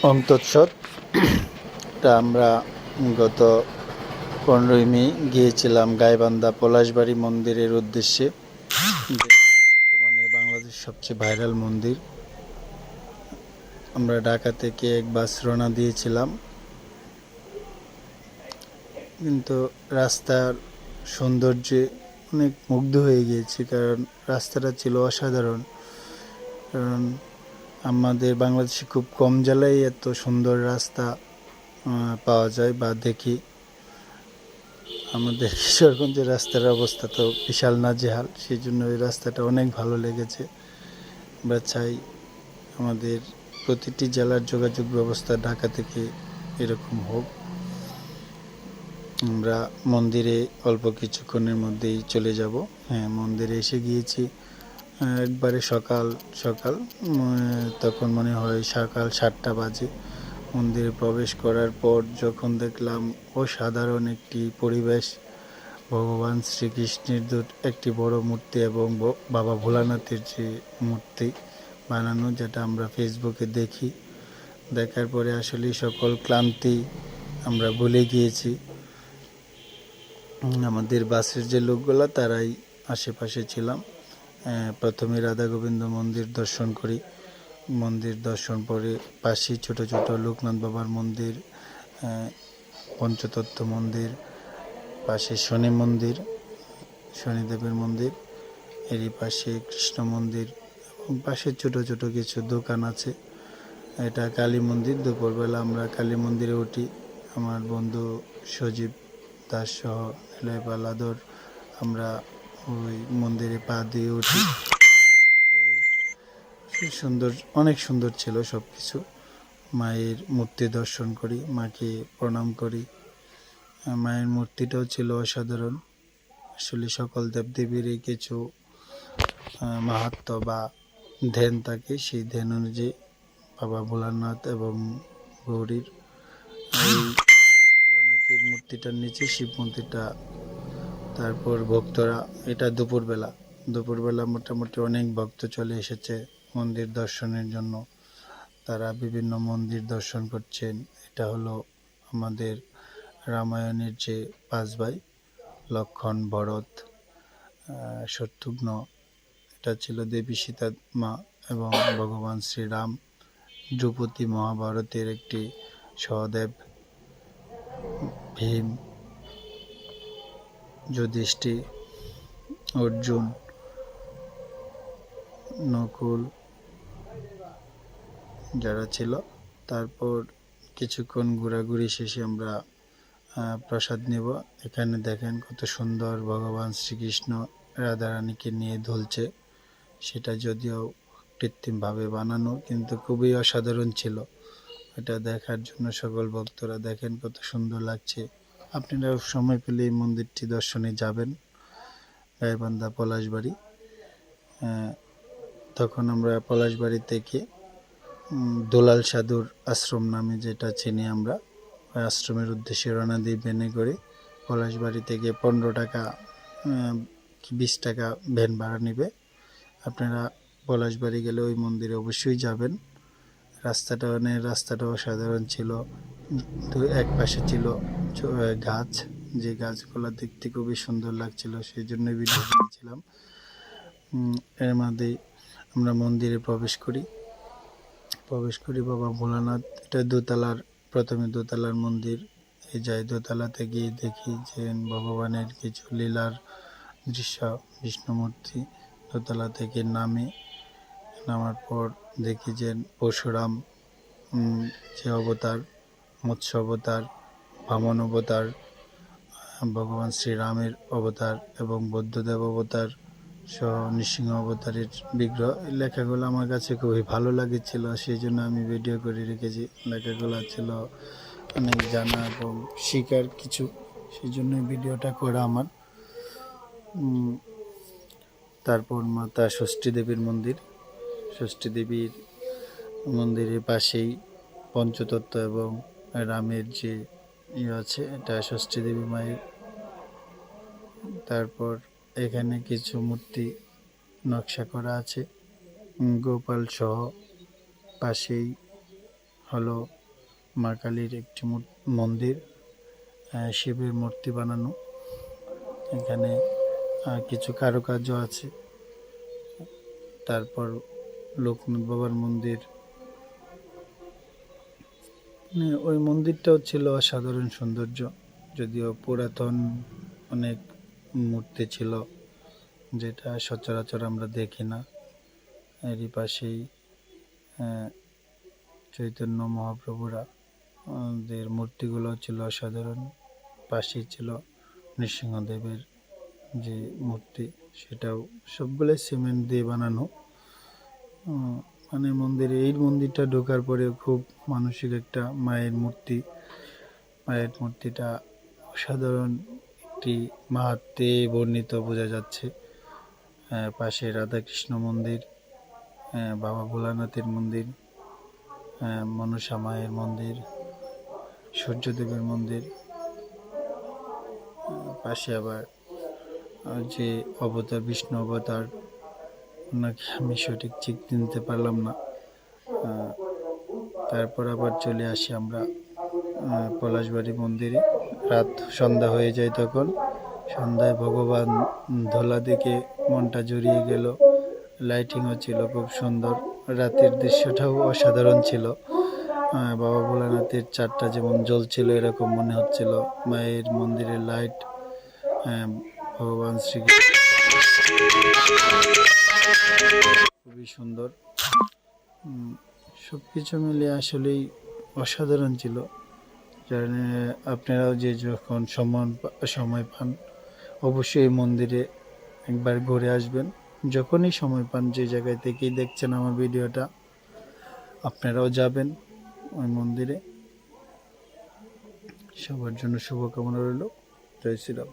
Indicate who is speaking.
Speaker 1: ওম তৎসৎ। তা আমরা গত 15ই মে গিয়েছিলাম গাইবান্ধা পলাশবাড়ি মন্দিরের উদ্দেশ্যে, বর্তমানে বাংলাদেশের সবচেয়ে ভাইরাল মন্দির। আমরা ঢাকা থেকে এক বাস রওনা দিয়েছিলাম, কিন্তু রাস্তার সৌন্দর্যে অনেক মুগ্ধ হয়ে গিয়েছি, কারণ রাস্তাটা ছিল অসাধারণ। কারণ আমাদের বাংলাদেশে খুব কম জেলায় এত সুন্দর রাস্তা পাওয়া যায় বা দেখি। আমাদের কিশোরগঞ্জের রাস্তার অবস্থা তো বিশাল নাজেহাল, সেই জন্য এই রাস্তাটা অনেক ভালো লেগেছে। আমরা চাই আমাদের প্রতিটি জেলার যোগাযোগ ব্যবস্থা ঢাকা থেকে এরকম হোক। আমরা মন্দিরে অল্প কিছুক্ষণের মধ্যেই চলে যাব। হ্যাঁ, মন্দিরে এসে গিয়েছি একবারে সকাল সকাল, তখন মনে হয় সকাল 7টা বাজে। মন্দিরে প্রবেশ করার পর যখন দেখলাম অসাধারণ একটি পরিবেশ, ভগবান শ্রীকৃষ্ণের একটি বড় মূর্তি এবং বাবা ভোলানাথের যে মূর্তি বানানো, যেটা আমরা ফেসবুকে দেখি, দেখার পরে আসলে সকল ক্লান্তি আমরা ভুলে গিয়েছি। আমাদের বাসের যে লোকগুলো তারাই আশেপাশে ছিলাম। প্রথমে রাধা গোবিন্দ মন্দির দর্শন করি। মন্দির দর্শন পরে পাশেই ছোট ছোট লোকনাথ বাবার মন্দির, পঞ্চতত্ত্ব মন্দির, পাশে শনি মন্দির, শনিদেবের মন্দির, এরই পাশে কৃষ্ণ মন্দির এবং পাশে ছোট ছোট কিছু দোকান আছে। এটা কালী মন্দির। দুপুরবেলা আমরা কালী মন্দিরে উঠি। আমার বন্ধু সজীব দাস সহ নিলয়পাল আদর আমরা ওই মন্দিরে পা দিয়ে উঠি। তারপরে সুন্দর, অনেক সুন্দর ছিল সব কিছু। মায়ের মূর্তি দর্শন করি, মাকে প্রণাম করি। মায়ের মূর্তিটাও ছিল অসাধারণ। আসলে সকল দেবদেবীরই কিছু মাহাত্ম্য বা ধ্যান থাকে, সেই ধ্যান অনুযায়ী বাবা ভোলানাথ এবং গৌরীর এই ভোলানাথের মূর্তিটার নিচে শিব মন্দিরটা। তারপর ভক্তরা, এটা দুপুরবেলা মোটামুটি অনেক ভক্ত চলে এসেছে মন্দির দর্শনের জন্য। তারা বিভিন্ন মন্দির দর্শন করছেন। এটা হলো আমাদের রামায়ণের যে 5 ভাই, লক্ষণ, ভরত, শত্রুঘ্ন, এটা ছিল দেবী সীতা মা এবং ভগবান শ্রীরাম, দ্রৌপদী, মহাভারতের একটি সহদেব, ভীম, যুধিষ্ঠির, অর্জুন, নকুল, যারা ছিল। তারপর কিছুক্ষণ ঘোরাঘুরি শেষে আমরা প্রসাদ নেব। এখানে দেখেন কত সুন্দর ভগবান শ্রীকৃষ্ণ রাধারানীকে নিয়ে দুলছে। সেটা যদিও কৃত্রিমভাবে বানানো, কিন্তু খুবই অসাধারণ ছিল। এটা দেখার জন্য সকল ভক্তরা, দেখেন কত সুন্দর লাগছে। আপনারা সময় পেলে এই মন্দিরটি দর্শনে যাবেন, গাইবান্ধা পলাশবাড়ি। তখন আমরা পলাশবাড়ি থেকে দুলাল সাধুর আশ্রম নামে যেটা চিনি আমরা, ওই আশ্রমের উদ্দেশ্যে রওনা দিই ভ্যানে করে। পলাশবাড়ি থেকে 15 টাকা কি 20 টাকা ভ্যান ভাড়া নেবে। আপনারা পলাশবাড়ি গেলে ওই মন্দিরে অবশ্যই যাবেন। রাস্তাটাও সাধারণ ছিল। এক পাশে ছিল গাছ, যে গাছগুলো দেখতে খুবই সুন্দর লাগছিল, সেই জন্য ভিডিও করেছিলাম। এর মধ্যে আমরা মন্দিরে প্রবেশ করি বাবা ভোলানাথ। এটা প্রথমে দোতলার মন্দির। এই যাই দোতলাতে গিয়ে দেখি যে ভগবানের কিছু লীলার দৃশ্য, বিষ্ণুমূর্তি। দোতলা থেকে নামার পর দেখি যে পরশুরাম যে অবতার, মৎস্য অবতার, বামন অবতার, ভগবান শ্রীরামের অবতার এবং বুদ্ধদেব অবতার সহ নৃসিংহ অবতারের বিগ্রহ। এই লেখাগুলো আমার কাছে খুবই ভালো লাগেছিল, সেই জন্য আমি ভিডিও করে রেখেছি। লেখাগুলো ছিল অনেক জানা এবং শিকার কিছু, সেই জন্য ভিডিওটা করা আমার। তারপর মাতা ষষ্ঠী দেবীর মন্দির। ষষ্ঠী দেবীর মন্দিরের পাশেই পঞ্চতত্ত্ব এবং রামের যে আছে, এটা ষষ্ঠী দেবী মায়ের। তারপর এখানে কিছু মূর্তি নকশা করা আছে, গোপাল সহ। পাশেই হলো মা কালীর একটি মন্দির, শিবের মূর্তি বানানো। এখানে কিছু কারুকার্য আছে। তারপর লোকনাথ বাবার মন্দির, ওই মন্দিরটাও ছিল অসাধারণ সৌন্দর্য, যদিও পুরাতন অনেক মূর্তি ছিল যেটা সচরাচর আমরা দেখি না। এরই পাশেই চৈতন্য মহাপ্রভুরা দের মূর্তিগুলো ছিল অসাধারণ। পাশেই ছিল নৃসিংহদেবের যে মূর্তি, সেটাও সবগুলোই সিমেন্ট দিয়ে বানানো। মানে এই মন্দিরটা ঢোকার পরে খুব মানসিক একটা মায়ের মূর্তিটা অসাধারণ একটি মাহাত্ম্যে বর্ণিত বোঝা যাচ্ছে। পাশে রাধাকৃষ্ণ মন্দির, বাবা ভোলানাথের মন্দির, মনসা মায়ের মন্দির, সূর্যদেবের মন্দির। পাশে আবার যে অবতার, বিষ্ণু অবতার, ওনাকে আমি সঠিক চিনতে পারলাম না। তারপর আবার চলে আসি আমরা পলাশবাড়ি মন্দিরে। সন্ধ্যা হয়ে যায় তখন। সন্ধ্যায় ভগবান ধলা দেখে মনটা জুড়িয়ে গেল। লাইটিংও ছিল খুব সুন্দর, রাতের দৃশ্যটাও অসাধারণ ছিল। বাবা ভোলানাথের চারটা যেমন জ্বলছিল এরকম মনে হচ্ছিল। মায়ের মন্দিরের লাইট, ভগবান শ্রীকৃষ্ণ খুবই সুন্দর। সব কিছু মিলে আসলেই অসাধারণ ছিল। আপনারাও যে যখন সময় পান অবশ্যই এই মন্দিরে একবার ঘুরে আসবেন। যখনই সময় পান, যে জায়গায় থেকেই দেখছেন আমার ভিডিওটা, আপনারাও যাবেন ওই মন্দিরে। সবার জন্য শুভকামনা রইল। জয় শ্রীরাম।